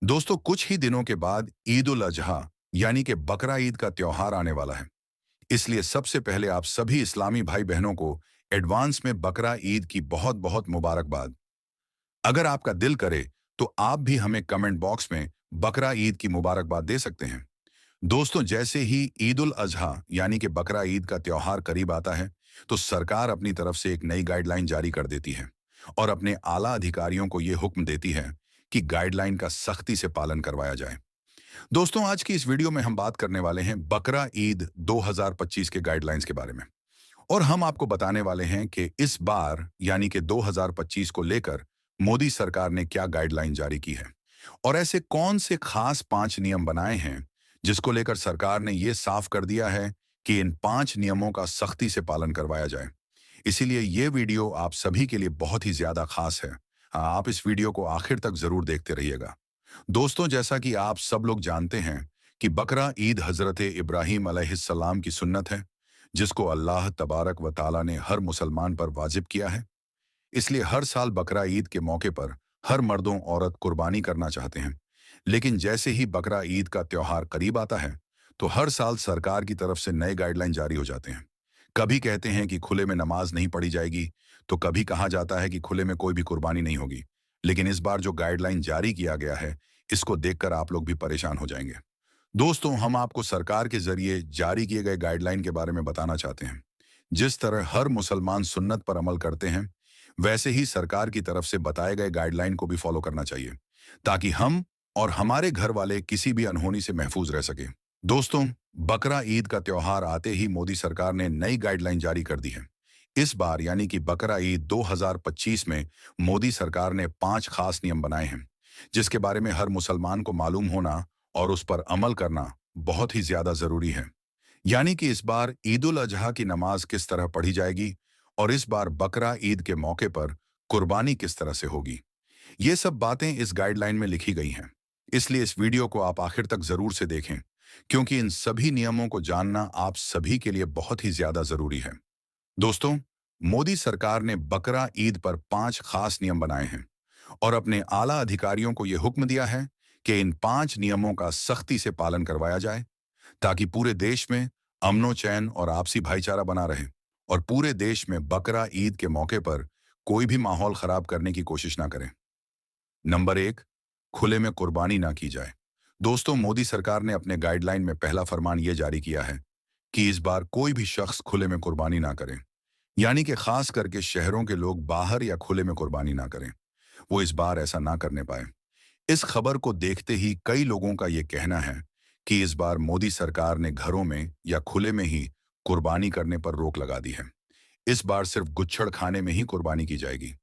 दोस्तों, कुछ ही दिनों के बाद ईद उल अजहा यानी कि बकरा ईद का त्योहार आने वाला है। इसलिए सबसे पहले आप सभी इस्लामी भाई बहनों को एडवांस में बकरा ईद की बहुत बहुत मुबारकबाद। अगर आपका दिल करे तो आप भी हमें कमेंट बॉक्स में बकरा ईद की मुबारकबाद दे सकते हैं। दोस्तों, जैसे ही ईद उल अजहा यानी कि बकरा ईद का त्योहार करीब आता है, तो सरकार अपनी तरफ से एक नई गाइडलाइन जारी कर देती है और अपने आला अधिकारियों को ये हुक्म देती है कि गाइडलाइन का सख्ती से पालन करवाया जाए। दोस्तों, आज की इस वीडियो में हम बात करने वाले हैं बकरा ईद 2025 के गाइडलाइंस के बारे में। और हम आपको बताने वाले हैं कि इस बार यानी कि 2025 को लेकर मोदी सरकार ने क्या गाइडलाइन जारी की है और ऐसे कौन से खास 5 नियम बनाए हैं जिसको लेकर सरकार ने यह साफ कर दिया है कि इन 5 नियमों का सख्ती से पालन करवाया जाए। इसीलिए ये वीडियो आप सभी के लिए बहुत ही ज्यादा खास है। आप इस वीडियो को आखिर तक जरूर देखते रहिएगा। दोस्तों, जैसा कि आप सब लोग जानते हैं कि बकरा ईद हजरत इब्राहीम अलैहिस्सलाम की सुन्नत है, जिसको अल्लाह तबारक व ताला ने हर मुसलमान पर वाजिब किया है। इसलिए हर साल बकरा ईद के मौके पर हर मर्दों औरत कुर्बानी करना चाहते हैं। लेकिन जैसे ही बकरा ईद का त्योहार करीब आता है, तो हर साल सरकार की तरफ से नए गाइडलाइन जारी हो जाते हैं। कभी कहते हैं कि खुले में नमाज नहीं पढ़ी जाएगी, तो कभी कहा जाता है कि खुले में कोई भी कुर्बानी नहीं होगी। लेकिन इस बार जो गाइडलाइन जारी किया गया है, इसको देखकर आप लोग भी परेशान हो जाएंगे। दोस्तों, हम आपको सरकार के जरिए जारी किए गए गाइडलाइन के बारे में बताना चाहते हैं। जिस तरह हर मुसलमान सुन्नत पर अमल करते हैं, वैसे ही सरकार की तरफ से बताए गए गाइडलाइन को भी फॉलो करना चाहिए, ताकि हम और हमारे घर वाले किसी भी अनहोनी से महफूज रह सके। दोस्तों, बकरा ईद का त्योहार आते ही मोदी सरकार ने नई गाइडलाइन जारी कर दी है। इस बार यानी कि बकरा ईद 2025 में मोदी सरकार ने 5 खास नियम बनाए हैं, जिसके बारे में हर मुसलमान को मालूम होना और उस पर अमल करना बहुत ही ज्यादा जरूरी है। यानी कि इस बार ईद उल अजहा की नमाज किस तरह पढ़ी जाएगी और इस बार बकरा ईद के मौके पर कुर्बानी किस तरह से होगी, ये सब बातें इस गाइडलाइन में लिखी गई हैं। इसलिए इस वीडियो को आप आखिर तक जरूर से देखें, क्योंकि इन सभी नियमों को जानना आप सभी के लिए बहुत ही ज्यादा जरूरी है। दोस्तों, मोदी सरकार ने बकरा ईद पर 5 खास नियम बनाए हैं और अपने आला अधिकारियों को यह हुक्म दिया है कि इन 5 नियमों का सख्ती से पालन करवाया जाए, ताकि पूरे देश में अमनो चैन और आपसी भाईचारा बना रहे और पूरे देश में बकरा ईद के मौके पर कोई भी माहौल खराब करने की कोशिश ना करें। नंबर 1, खुले में कुर्बानी ना की जाए। दोस्तों, मोदी सरकार ने अपने गाइडलाइन में पहला फरमान यह जारी किया है कि इस बार कोई भी शख्स खुले में कुर्बानी ना करे, यानी कि खास करके शहरों के लोग बाहर या खुले में कुर्बानी ना करें। वो इस बार ऐसा ना करने पाए। इस खबर को देखते ही कई लोगों का यह कहना है कि इस बार मोदी सरकार ने घरों में या खुले में ही कुर्बानी करने पर रोक लगा दी है। इस बार सिर्फ गुच्छड़ खाने में ही कुर्बानी की जाएगी।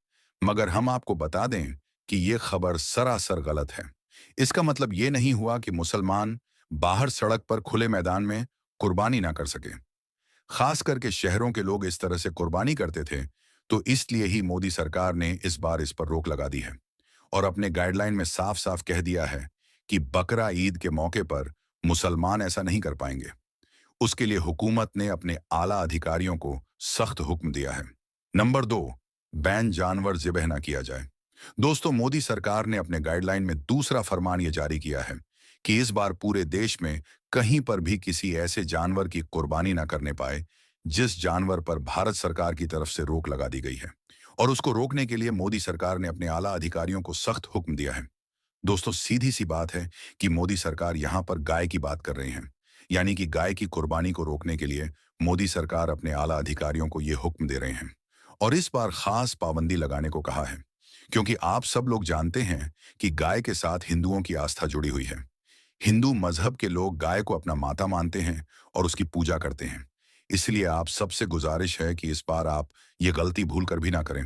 मगर हम आपको बता दें कि यह खबर सरासर गलत है। इसका मतलब यह नहीं हुआ कि मुसलमान बाहर सड़क पर खुले मैदान में कुर्बानी ना कर सके। खास करके शहरों के लोग इस तरह से कुर्बानी करते थे, तो इसलिए ही मोदी सरकार ने इस बार इस पर रोक लगा दी है और अपने गाइडलाइन में साफ साफ कह दिया है कि बकरा ईद के मौके पर मुसलमान ऐसा नहीं कर पाएंगे। उसके लिए हुकूमत ने अपने आला अधिकारियों को सख्त हुक्म दिया है। नंबर 2, बैन जानवर ज़िबह ना किया जाए। दोस्तों, मोदी सरकार ने अपने गाइडलाइन में दूसरा फरमान यह जारी किया है कि इस बार पूरे देश में कहीं पर भी किसी ऐसे जानवर की कुर्बानी ना करने पाए जिस जानवर पर भारत सरकार की तरफ से रोक लगा दी गई है। और उसको रोकने के लिए मोदी सरकार ने अपने आला अधिकारियों को सख्त हुक्म दिया है। दोस्तों, सीधी सी बात है कि मोदी सरकार यहाँ पर गाय की बात कर रही है। यानी कि गाय की कुर्बानी को रोकने के लिए मोदी सरकार अपने आला अधिकारियों को ये हुक्म दे रहे हैं और इस बार खास पाबंदी लगाने को कहा है, क्योंकि आप सब लोग जानते हैं कि गाय के साथ हिंदुओं की आस्था जुड़ी हुई है। हिंदू मजहब के लोग गाय को अपना माता मानते हैं और उसकी पूजा करते हैं। इसलिए आप सबसे गुजारिश है कि इस बार आप ये गलती भूल कर भी ना करें।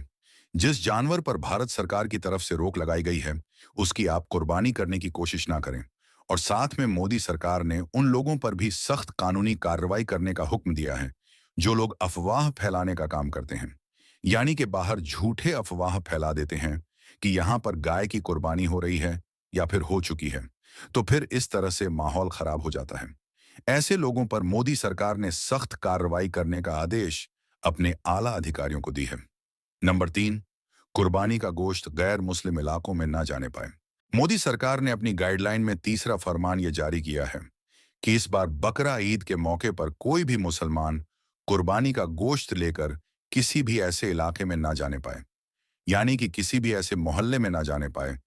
जिस जानवर पर भारत सरकार की तरफ से रोक लगाई गई है, उसकी आप कुर्बानी करने की कोशिश ना करें। और साथ में मोदी सरकार ने उन लोगों पर भी सख्त कानूनी कार्रवाई करने का हुक्म दिया है जो लोग अफवाह फैलाने का काम करते हैं। यानी कि बाहर झूठे अफवाह फैला देते हैं कि यहाँ पर गाय की कुर्बानी हो रही है या फिर हो चुकी है, तो फिर इस तरह से माहौल खराब हो जाता है। ऐसे लोगों पर मोदी सरकार ने सख्त कार्रवाई करने का आदेश अपने आला अधिकारियों को दी है। नंबर 3, कुर्बानी का गोश्त गैर मुस्लिम इलाकों में ना जाने पाए। मोदी सरकार ने अपनी गाइडलाइन में तीसरा फरमान यह जारी किया है कि इस बार बकरा ईद के मौके पर कोई भी मुसलमान कुर्बानी का गोश्त लेकर किसी भी ऐसे इलाके में ना जाने पाए, यानी कि किसी भी ऐसे मोहल्ले में ना जाने पाए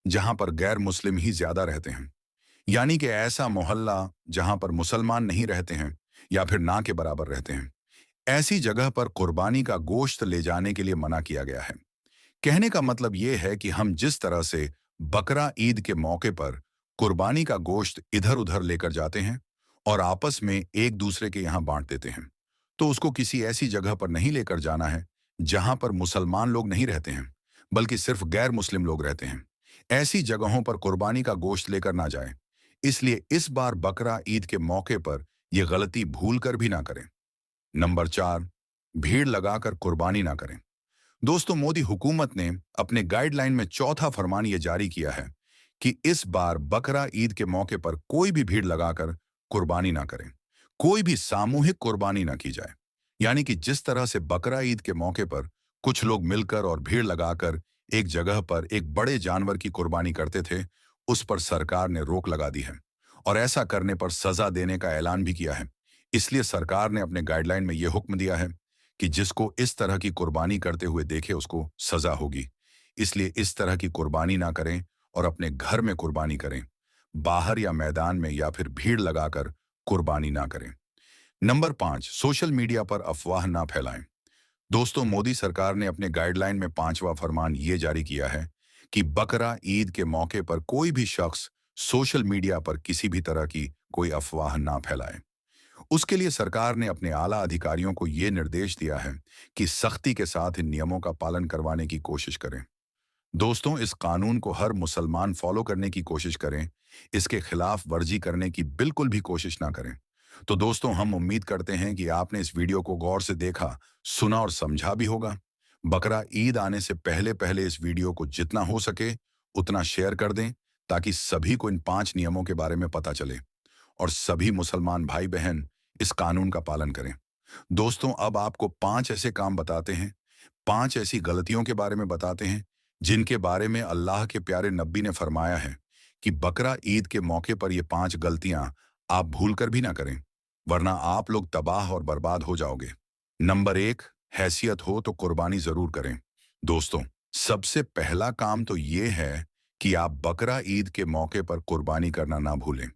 जहां पर गैर मुस्लिम ही ज्यादा रहते हैं, यानी कि ऐसा मोहल्ला जहां पर मुसलमान नहीं रहते हैं या फिर ना के बराबर रहते हैं, ऐसी जगह पर कुर्बानी का गोश्त ले जाने के लिए मना किया गया है। कहने का मतलब ये है कि हम जिस तरह से बकरा ईद के मौके पर कुर्बानी का गोश्त इधर उधर लेकर जाते हैं और आपस में एक दूसरे के यहाँ बांट देते हैं, तो उसको किसी ऐसी जगह पर नहीं लेकर जाना है जहां पर मुसलमान लोग नहीं रहते हैं, बल्कि सिर्फ गैर मुस्लिम लोग रहते हैं। ऐसी जगहों पर कुर्बानी का गोश्त लेकर ना जाएं। इसलिए इस बार बकरा ईद के मौके पर यह गलती भूल कर भी ना करें। नंबर 4, भीड़ लगाकर कुर्बानी ना करें। दोस्तों, मोदी हुकूमत ने अपने गाइडलाइन में चौथा फरमान यह जारी किया है कि इस बार बकरा ईद के मौके पर कोई भी भीड़ लगाकर कुर्बानी ना करें। कोई भी सामूहिक कुर्बानी ना की जाए, यानी कि जिस तरह से बकरा ईद के मौके पर कुछ लोग मिलकर और भीड़ लगाकर एक जगह पर एक बड़े जानवर की कुर्बानी करते थे, उस पर सरकार ने रोक लगा दी है और ऐसा करने पर सजा देने का ऐलान भी किया है। इसलिए सरकार ने अपने गाइडलाइन में यह हुक्म दिया है कि जिसको इस तरह की कुर्बानी करते हुए देखे उसको सजा होगी। इसलिए इस तरह की कुर्बानी ना करें और अपने घर में कुर्बानी करें। बाहर या मैदान में या फिर भीड़ लगाकर कुर्बानी ना करें। नंबर 5, सोशल मीडिया पर अफवाह ना फैलाएं। दोस्तों, मोदी सरकार ने अपने गाइडलाइन में पांचवा फरमान ये जारी किया है कि बकरा ईद के मौके पर कोई भी शख्स सोशल मीडिया पर किसी भी तरह की कोई अफवाह ना फैलाए। उसके लिए सरकार ने अपने आला अधिकारियों को ये निर्देश दिया है कि सख्ती के साथ इन नियमों का पालन करवाने की कोशिश करें। दोस्तों, इस कानून को हर मुसलमान फॉलो करने की कोशिश करें, इसके खिलाफ वर्जी करने की बिल्कुल भी कोशिश ना करें। तो दोस्तों, हम उम्मीद करते हैं कि आपने इस वीडियो को गौर से देखा, सुना और समझा भी होगा। बकरा ईद आने से पहले पहले इस वीडियो को जितना हो सके उतना शेयर कर दें, ताकि सभी को इन 5 नियमों के बारे में पता चले और सभी मुसलमान भाई बहन इस कानून का पालन करें। दोस्तों, अब आपको 5 ऐसे काम बताते हैं, 5 ऐसी गलतियों के बारे में बताते हैं जिनके बारे में अल्लाह के प्यारे नबी ने फरमाया है कि बकरा ईद के मौके पर ये 5 गलतियां आप भूल कर भी ना करें, वरना आप लोग तबाह और बर्बाद हो जाओगे। नंबर 1, हैसियत हो तो कुर्बानी जरूर करें। दोस्तों, सबसे पहला काम तो ये है कि आप बकरा ईद के मौके पर कुर्बानी करना ना भूलें।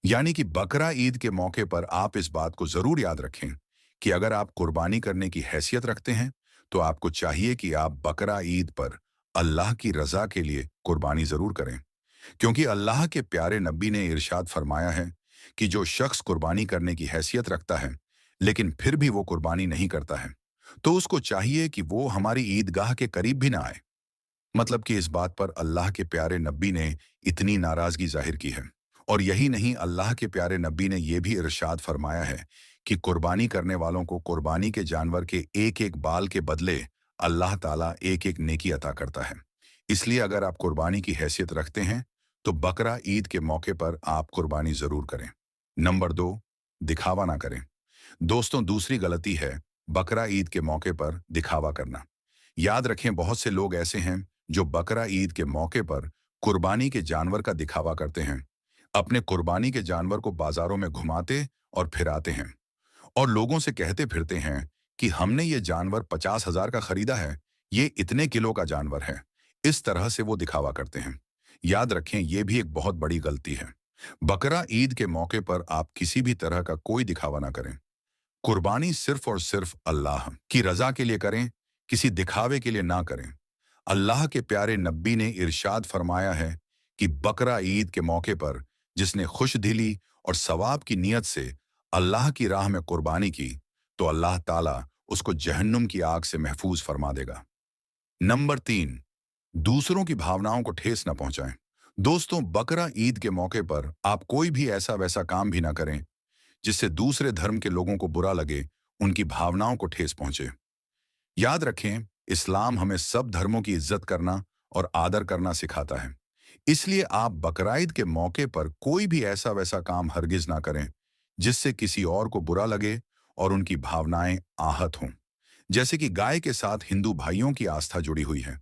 यानी कि बकरा ईद के मौके पर आप इस बात को जरूर याद रखें कि अगर आप कुर्बानी करने की हैसियत रखते हैं, तो आपको चाहिए कि आप बकरा ईद पर अल्लाह की रजा के लिए कुर्बानी जरूर करें। क्योंकि अल्लाह के प्यारे नबी ने इरशाद फरमाया है कि जो शख्स कुर्बानी करने की हैसियत रखता है लेकिन फिर भी वो कुर्बानी नहीं करता है, तो उसको चाहिए कि वो हमारी ईदगाह के करीब भी ना आए। मतलब कि इस बात पर अल्लाह के प्यारे नबी ने इतनी नाराजगी जाहिर की है। और यही नहीं, अल्लाह के प्यारे नबी ने यह भी इरशाद फरमाया है कि कुर्बानी करने वालों को कुर्बानी के जानवर के एक एक बाल के बदले अल्लाह ताला एक एक नेकी अता करता है। इसलिए अगर आप कुर्बानी की हैसियत रखते हैं तो बकरा ईद के मौके पर आप कुर्बानी जरूर करें। नंबर 2, दिखावा ना करें। दोस्तों, दूसरी गलती है बकरा ईद के मौके पर दिखावा करना। याद रखें, बहुत से लोग ऐसे हैं जो बकरा ईद के मौके पर कुर्बानी के जानवर का दिखावा करते हैं, अपने कुर्बानी के जानवर को बाजारों में घुमाते और फिराते हैं और लोगों से कहते फिरते हैं कि हमने ये जानवर 50,000 का खरीदा है, ये इतने किलो का जानवर है। इस तरह से वो दिखावा करते हैं। याद रखें, ये भी एक बहुत बड़ी गलती है। बकरा ईद के मौके पर आप किसी भी तरह का कोई दिखावा ना करें। कुर्बानी सिर्फ और सिर्फ अल्लाह की रजा के लिए करें, किसी दिखावे के लिए ना करें। अल्लाह के प्यारे नबी ने इरशाद फरमाया है कि बकरा ईद के मौके पर जिसने खुशदिली और सवाब की नीयत से अल्लाह की राह में कुर्बानी की, तो अल्लाह ताला उसको जहन्नुम की आग से महफूज फरमा देगा। नंबर 3, दूसरों की भावनाओं को ठेस न पहुंचाएं। दोस्तों, बकरा ईद के मौके पर आप कोई भी ऐसा वैसा काम भी ना करें जिससे दूसरे धर्म के लोगों को बुरा लगे, उनकी भावनाओं को ठेस पहुंचे। याद रखें, इस्लाम हमें सब धर्मों की इज्जत करना और आदर करना सिखाता है। इसलिए आप बकराईद के मौके पर कोई भी ऐसा वैसा काम हरगिज ना करें जिससे किसी और को बुरा लगे और उनकी भावनाएं आहत हों। जैसे कि गाय के साथ हिंदू भाइयों की आस्था जुड़ी हुई है।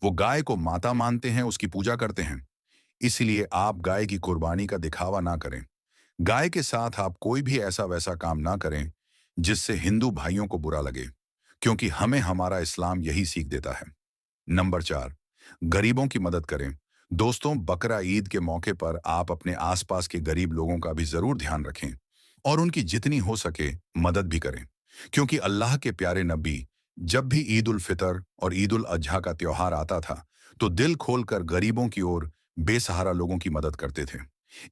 वो गाय को माता मानते हैं, उसकी पूजा करते हैं। इसलिए आप गाय की कुर्बानी का दिखावा ना करें। गाय के साथ आप कोई भी ऐसा वैसा काम ना करें जिससे हिंदू भाइयों को बुरा लगे, क्योंकि हमें हमारा इस्लाम यही सीख देता है। नंबर 4, गरीबों की मदद करें। दोस्तों, बकरा ईद के मौके पर आप अपने आसपास के गरीब लोगों का भी जरूर ध्यान रखें और उनकी जितनी हो सके मदद भी करें, क्योंकि अल्लाह के प्यारे नबी जब भी ईद उल फितर और ईद उल अजहा का त्योहार आता था तो दिल खोलकर गरीबों की ओर, बेसहारा लोगों की मदद करते थे।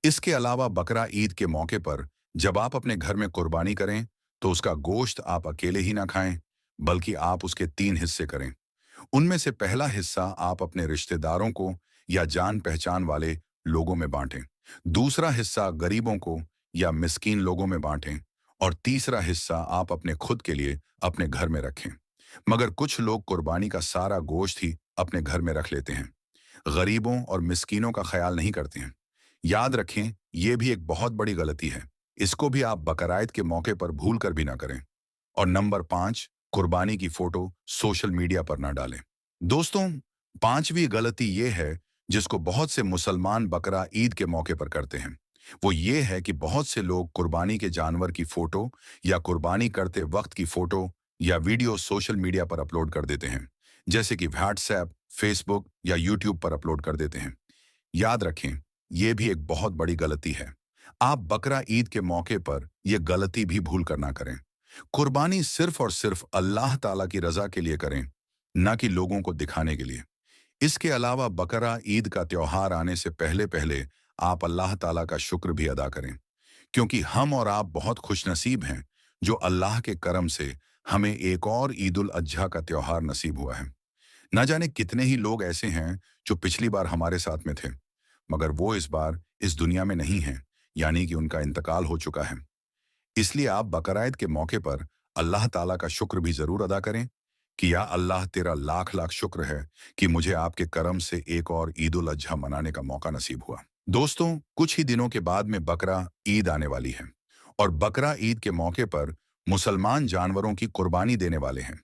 इसके अलावा बकरा ईद के मौके पर जब आप अपने घर में कुर्बानी करें तो उसका गोश्त आप अकेले ही ना खाएं, बल्कि आप उसके 3 हिस्से करें। उनमें से पहला हिस्सा आप अपने रिश्तेदारों को या जान पहचान वाले लोगों में बांटें, दूसरा हिस्सा गरीबों को या मिस्कीन लोगों में बांटें, और तीसरा हिस्सा आप अपने खुद के लिए अपने घर में रखें। मगर कुछ लोग कुर्बानी का सारा गोश्त ही अपने घर में रख लेते हैं, गरीबों और मिस्कीनों का ख्याल नहीं करते हैं। याद रखें, यह भी एक बहुत बड़ी गलती है। इसको भी आप बकराईद के मौके पर भूल कर भी ना करें। और नंबर 5, कुर्बानी की फोटो सोशल मीडिया पर ना डालें। दोस्तों, 5वीं गलती ये है जिसको बहुत से मुसलमान बकरा ईद के मौके पर करते हैं। वो ये है कि बहुत से लोग कुर्बानी के जानवर की फोटो या कुर्बानी करते वक्त की फोटो या वीडियो सोशल मीडिया पर अपलोड कर देते हैं, जैसे कि व्हाट्सएप, फेसबुक या यूट्यूब पर अपलोड कर देते हैं। याद रखें, यह भी एक बहुत बड़ी गलती है। आप बकरा ईद के मौके पर यह गलती भी भूल कर ना करें। कुर्बानी सिर्फ और सिर्फ अल्लाह ताला की रजा के लिए करें, न कि लोगों को दिखाने के लिए। इसके अलावा बकरा ईद का त्योहार आने से पहले पहले आप अल्लाह ताला का शुक्र भी अदा करें, क्योंकि हम और आप बहुत खुशनसीब हैं जो अल्लाह के करम से हमें एक और ईद उल अजहा का त्योहार नसीब हुआ है। न जाने कितने ही लोग ऐसे हैं जो पिछली बार हमारे साथ में थे, मगर वो इस बार इस दुनिया में नहीं हैं, यानी कि उनका इंतकाल हो चुका है। इसलिए आप बकराईद के मौके पर अल्लाह ताला का शुक्र भी जरूर अदा करें कि या अल्लाह, तेरा लाख लाख शुक्र है कि मुझे आपके करम से एक और ईद उल अजहा मनाने का मौका नसीब हुआ। दोस्तों, कुछ ही दिनों के बाद में बकरा ईद आने वाली है और बकरा ईद के मौके पर मुसलमान जानवरों की कुर्बानी देने वाले हैं।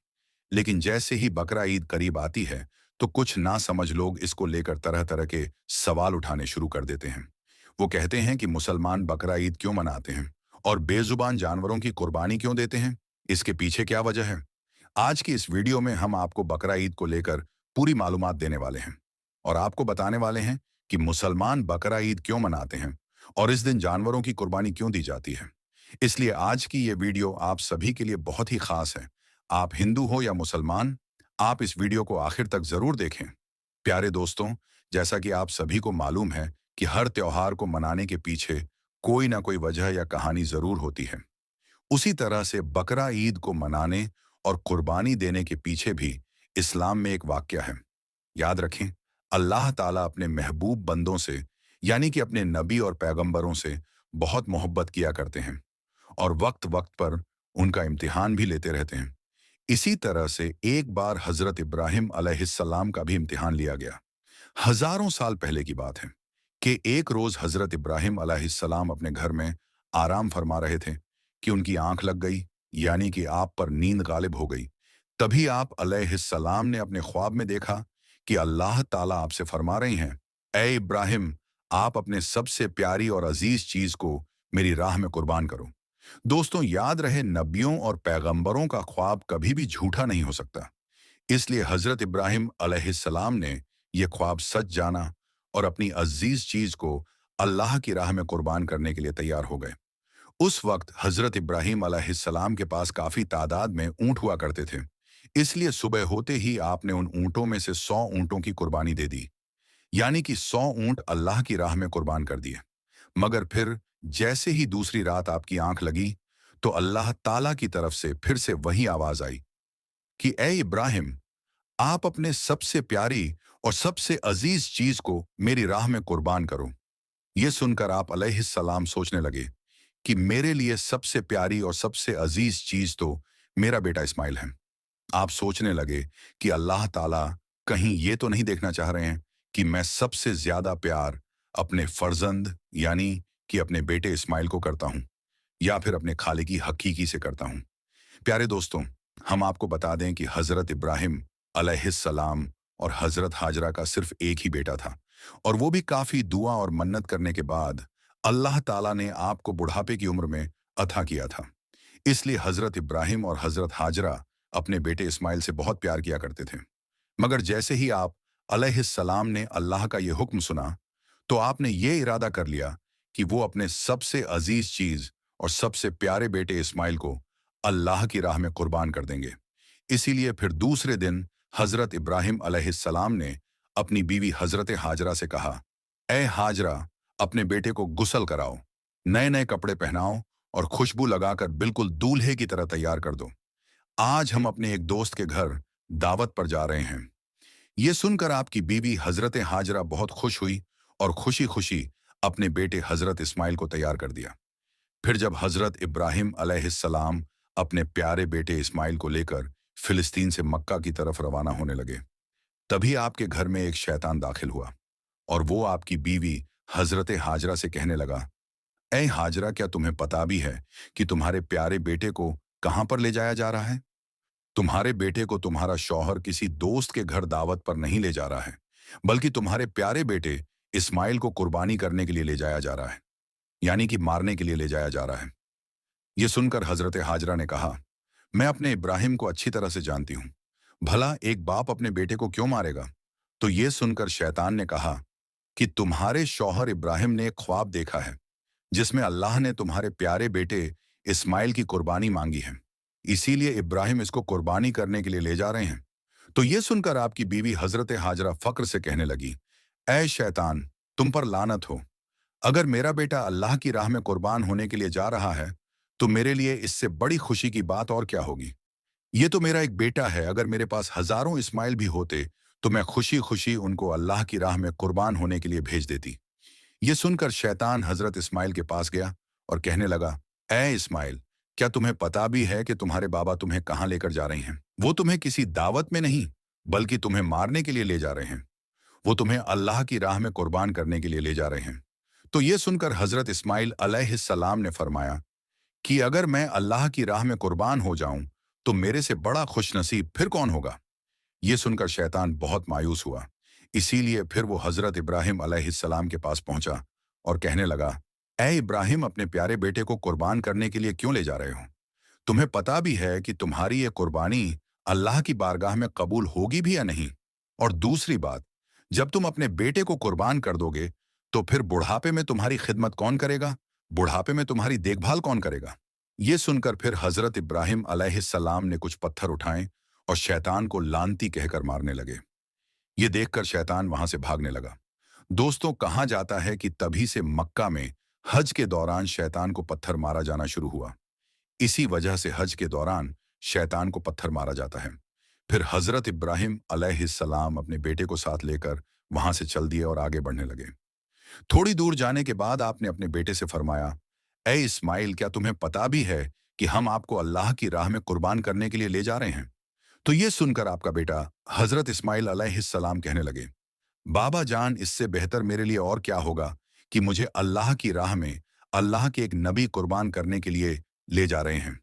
लेकिन जैसे ही बकरा ईद करीब आती है तो कुछ नासमझ लोग इसको लेकर तरह तरह के सवाल उठाने शुरू कर देते हैं। वो कहते हैं कि मुसलमान बकरा ईद क्यों मनाते हैं और बेजुबान जानवरों की कुर्बानी क्यों देते हैं, इसके पीछे क्या वजह है। आज की इस वीडियो में हम आपको बकरा ईद को लेकर पूरी मालूमात देने वाले हैं और आपको बताने वाले हैं कि मुसलमान बकरा ईद क्यों मनाते हैं और इस दिन जानवरों की कुर्बानी क्यों दी जाती है। इसलिए आज की ये वीडियो आप सभी के लिए बहुत ही खास है। आप हिंदू हो या मुसलमान, आप इस वीडियो को आखिर तक जरूर देखें। प्यारे दोस्तों, जैसा कि आप सभी को मालूम है कि हर त्योहार को मनाने के पीछे कोई ना कोई वजह या कहानी जरूर होती है। उसी तरह से बकरा ईद को मनाने और कुर्बानी देने के पीछे भी इस्लाम में एक वाक्या है। याद रखें, अल्लाह ताला अपने महबूब बंदों से, यानी कि अपने नबी और पैगंबरों से बहुत मोहब्बत किया करते हैं और वक्त वक्त पर उनका इम्तिहान भी लेते रहते हैं। इसी तरह से एक बार हजरत इब्राहिम अलैहिस्सलाम का भी इम्तिहान लिया गया। हजारों साल पहले की बात है कि एक रोज हजरत इब्राहिम अलैहिस्सलाम अपने घर में आराम फरमा रहे थे कि उनकी आंख लग गई, यानी कि आप पर नींद गालिब हो गई। तभी आप अलैहिस्सलाम ने अपने ख्वाब में देखा कि अल्लाह ताला आपसे फरमा रही हैं, ए इब्राहिम, आप अपने सबसे प्यारी और अजीज चीज को मेरी राह में कुर्बान करो। दोस्तों, याद रहे, नबियों और पैगंबरों का ख्वाब कभी भी झूठा नहीं हो सकता। इसलिए हजरत इब्राहिम अलैहिस्सलाम ने यह ख्वाब सच जाना और अपनी अजीज चीज को अल्लाह की राह में कुर्बान करने के लिए तैयार हो गए। उस वक्त हजरत इब्राहिम अलैहिस्सलाम के पास काफी तादाद में ऊंट हुआ करते थे। इसलिए सुबह होते ही आपने उन ऊंटों में से 100 ऊंटों की कुर्बानी दे दी, यानी कि 100 ऊंट अल्लाह की राह में कुर्बान कर दिए। मगर फिर जैसे ही दूसरी रात आपकी आंख लगी तो अल्लाह ताला की तरफ से फिर से वही आवाज आई कि ए इब्राहिम, आप अपने सबसे प्यारी और सबसे अजीज चीज को मेरी राह में कुर्बान करो। यह सुनकर आप अलैहिस्सलाम सोचने लगे कि मेरे लिए सबसे प्यारी और सबसे अजीज चीज तो मेरा बेटा इस्माइल है। आप सोचने लगे कि अल्लाह ताला कहीं ये तो नहीं देखना चाह रहे हैं कि मैं सबसे ज्यादा प्यार अपने फर्जंद, यानी कि अपने बेटे इस्माइल को करता हूं, या फिर अपने खालिकी हकीकी से करता हूं। प्यारे दोस्तों, हम आपको बता दें कि हजरत इब्राहिम अलैहिस्सलाम और हजरत हाजरा का सिर्फ एक ही बेटा था, और वो भी काफी दुआ और मन्नत करने के बाद अल्लाह ताला ने आपको बुढ़ापे की उम्र में अता किया था। इसलिए हजरत इब्राहिम और हजरत हाजरा अपने बेटे इस्माइल से बहुत प्यार किया करते थे। मगर जैसे ही आप अलैहिस्सलाम ने अल्लाह का ये हुक्म सुना, तो आपने ये इरादा कर लिया कि वो अपने सबसे अजीज चीज और सबसे प्यारे बेटे इस्माइल को अल्लाह की राह में कुर्बान कर देंगे। इसीलिए फिर दूसरे दिन हजरत इब्राहिम अलैहिस्सलाम ने अपनी बीवी हजरत हाजरा से कहा, ए हाजरा, अपने बेटे को गुस्ल कराओ, नए नए कपड़े पहनाओ और खुशबू लगाकर बिल्कुल दूल्हे की तरह तैयार कर दो। आज हम अपने एक दोस्त के घर दावत पर जा रहे हैं। ये सुनकर आपकी बीवी हजरत हाजरा बहुत खुश हुई और खुशी खुशी अपने बेटे हजरत इस्माइल को तैयार कर दिया। फिर जब हजरत इब्राहिम अलैहिस्सलाम अपने प्यारे बेटे इस्माइल को लेकर फिलिस्तीन से मक्का की तरफ रवाना होने लगे, तभी आपके घर में एक शैतान दाखिल हुआ और वो आपकी बीवी हजरत हाजरा से कहने लगा, ए हाजरा, क्या तुम्हें पता भी है कि तुम्हारे प्यारे बेटे को कहां पर ले जाया जा रहा है? तुम्हारे बेटे को तुम्हारा शौहर किसी दोस्त के घर दावत पर नहीं ले जा रहा है, बल्कि तुम्हारे प्यारे बेटे इस्माइल को कुर्बानी करने के लिए ले जाया जा रहा है, यानी कि मारने के लिए ले जाया जा रहा है। ये सुनकर हजरत हाजरा ने कहा, मैं अपने इब्राहिम को अच्छी तरह से जानती हूँ, भला एक बाप अपने बेटे को क्यों मारेगा? तो ये सुनकर शैतान ने कहा कि तुम्हारे शौहर इब्राहिम ने एक ख्वाब देखा है जिसमें अल्लाह ने तुम्हारे प्यारे बेटे इस्माइल की कुर्बानी मांगी है, इसीलिए इब्राहिम इसको कुर्बानी करने के लिए ले जा रहे हैं। तो ये सुनकर आपकी बीवी हजरत हाजरा फक्र से कहने लगी, ऐ शैतान, तुम पर लानत हो। अगर मेरा बेटा अल्लाह की राह में कुर्बान होने के लिए जा रहा है, तो मेरे लिए इससे बड़ी खुशी की बात और क्या होगी। ये तो मेरा एक बेटा है, अगर मेरे पास हजारों इस्माइल भी होते तो मैं खुशी खुशी उनको अल्लाह की राह में कुर्बान होने के लिए भेज देती। ये सुनकर शैतान हजरत इस्माइल के पास गया और कहने लगा, ऐ इस्माइल, क्या तुम्हें पता भी है कि तुम्हारे बाबा तुम्हें कहाँ लेकर जा रहे हैं? वो तुम्हें किसी दावत में नहीं, बल्कि तुम्हें मारने के लिए ले जा रहे हैं। वो तुम्हें अल्लाह की राह में कुर्बान करने के लिए ले जा रहे हैं। तो ये सुनकर हजरत इस्माइल अलैहिस्सलाम ने फरमाया कि अगर मैं अल्लाह की राह में कुर्बान हो जाऊं, तो मेरे से बड़ा खुशनसीब फिर कौन होगा? ये सुनकर शैतान बहुत मायूस हुआ। इसीलिए फिर वो हजरत इब्राहिम अलैहिस्सलाम के पास पहुंचा और कहने लगा, ऐ इब्राहिम, अपने प्यारे बेटे को कुर्बान करने के लिए क्यों ले जा रहे हो? तुम्हें पता भी है कि तुम्हारी ये कुर्बानी अल्लाह की बारगाह में कबूल होगी भी या नहीं? और दूसरी बात, जब तुम अपने बेटे को कुर्बान कर दोगे, तो फिर बुढ़ापे में तुम्हारी खिदमत कौन करेगा? बुढ़ापे में तुम्हारी देखभाल कौन करेगा? ये सुनकर फिर हजरत इब्राहिम अलैहिस्सलाम ने कुछ पत्थर उठाए और शैतान को लानती कहकर मारने लगे। ये देखकर शैतान वहां से भागने लगा। दोस्तों, कहा जाता है कि तभी से मक्का में हज के दौरान शैतान को पत्थर मारा जाना शुरू हुआ। इसी वजह से हज के दौरान शैतान को पत्थर मारा जाता है। फिर हजरत इब्राहिम अलैहिस्सलाम अपने बेटे को साथ लेकर वहां से चल दिए और आगे बढ़ने लगे। थोड़ी दूर जाने के बाद आपने अपने बेटे से फरमाया, ए इस्माइल, क्या तुम्हें पता भी है कि हम आपको अल्लाह की राह में कुर्बान करने के लिए ले जा रहे हैं? तो ये सुनकर आपका बेटा हजरत इस्माइल अलैहिस्सलाम कहने लगे, बाबा जान, इससे बेहतर मेरे लिए और क्या होगा कि मुझे अल्लाह की राह में अल्लाह के एक नबी कुर्बान करने के लिए ले जा रहे हैं।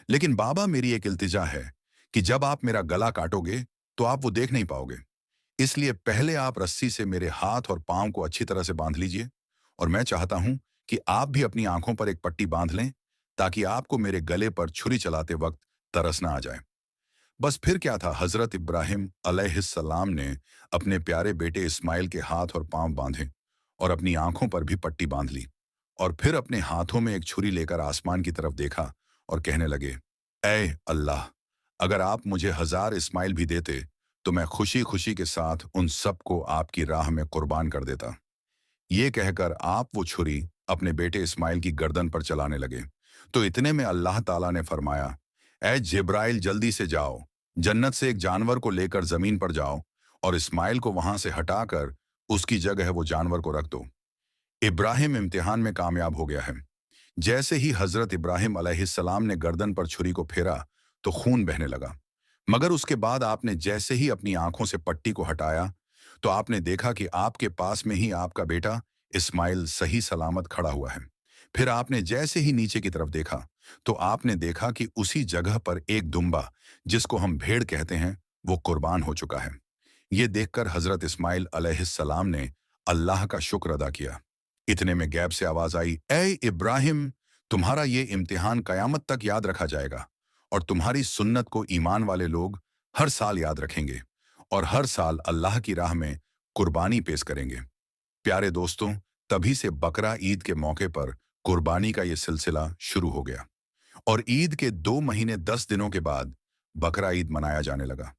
लेकिन बाबा, मेरी एक इल्तिजा है कि जब आप मेरा गला काटोगे तो आप वो देख नहीं पाओगे। इसलिए पहले आप रस्सी से मेरे हाथ और पांव को अच्छी तरह से बांध लीजिए, और मैं चाहता हूं कि आप भी अपनी आंखों पर एक पट्टी बांध लें, ताकि आपको मेरे गले पर छुरी चलाते वक्त तरस ना आ जाए। बस फिर क्या था, हजरत इब्राहिम अलैहिस्सलाम ने अपने प्यारे बेटे इस्माइल के हाथ और पांव बांधे और अपनी आंखों पर भी पट्टी बांध ली, और फिर अपने हाथों में एक छुरी लेकर आसमान की तरफ देखा और कहने लगे, ऐ अल्लाह, अगर आप मुझे 1000 इस्माइल भी देते तो मैं खुशी खुशी के साथ उन सबको आपकी राह में कुर्बान कर देता। ये कहकर आप वो छुरी अपने बेटे इस्माइल की गर्दन पर चलाने लगे। तो इतने में अल्लाह ताला ने फरमाया, ऐ जिब्राइल, जल्दी से जाओ, जन्नत से एक जानवर को लेकर जमीन पर जाओ और इस्माइल को वहां से हटाकर उसकी जगह वो जानवर को रख दो। इब्राहिम इम्तिहान में कामयाब हो गया है। जैसे ही हजरत इब्राहिम अलैहिस्सलाम ने गर्दन पर छुरी को फेरा तो खून बहने लगा। मगर उसके बाद आपने जैसे ही अपनी आंखों से पट्टी को हटाया, तो आपने देखा कि आपके पास में ही आपका बेटा इस्माइल सही सलामत खड़ा हुआ है। फिर आपने जैसे ही नीचे की तरफ देखा, तो आपने देखा कि उसी जगह पर एक दुम्बा, जिसको हम भेड़ कहते हैं, वो कुर्बान हो चुका है। ये देखकर हजरत इस्माइल अलैहिस्सलाम ने अल्लाह का शुक्र अदा किया। इतने में गैब से आवाज आई, ए इब्राहिम, तुम्हारा ये इम्तिहान कयामत तक याद रखा जाएगा और तुम्हारी सुन्नत को ईमान वाले लोग हर साल याद रखेंगे और हर साल अल्लाह की राह में कुर्बानी पेश करेंगे। प्यारे दोस्तों, तभी से बकरा ईद के मौके पर कुर्बानी का ये सिलसिला शुरू हो गया और ईद के 2 महीने 10 दिनों के बाद बकरा ईद मनाया जाने लगा,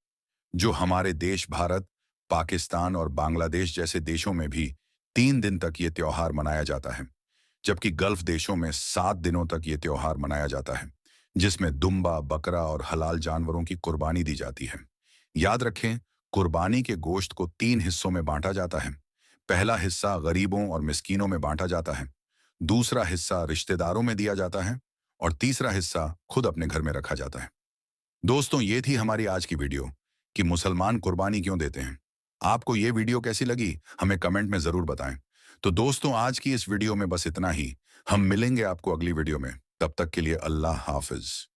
जो हमारे देश भारत, पाकिस्तान और बांग्लादेश जैसे देशों में भी 3 दिन तक ये त्योहार मनाया जाता है, जबकि गल्फ देशों में 7 दिनों तक ये त्योहार मनाया जाता है, जिसमें दुम्बा, बकरा और हलाल जानवरों की कुर्बानी दी जाती है। याद रखें, कुर्बानी के गोश्त को 3 हिस्सों में बांटा जाता है। पहला हिस्सा गरीबों और मिस्कीनों में बांटा जाता है, दूसरा हिस्सा रिश्तेदारों में दिया जाता है और तीसरा हिस्सा खुद अपने घर में रखा जाता है। दोस्तों, ये थी हमारी आज की वीडियो कि मुसलमान कुर्बानी क्यों देते हैं। आपको ये वीडियो कैसी लगी हमें कमेंट में जरूर बताएं। तो दोस्तों, आज की इस वीडियो में बस इतना ही। हम मिलेंगे आपको अगली वीडियो में। तब तक के लिए अल्लाह हाफिज।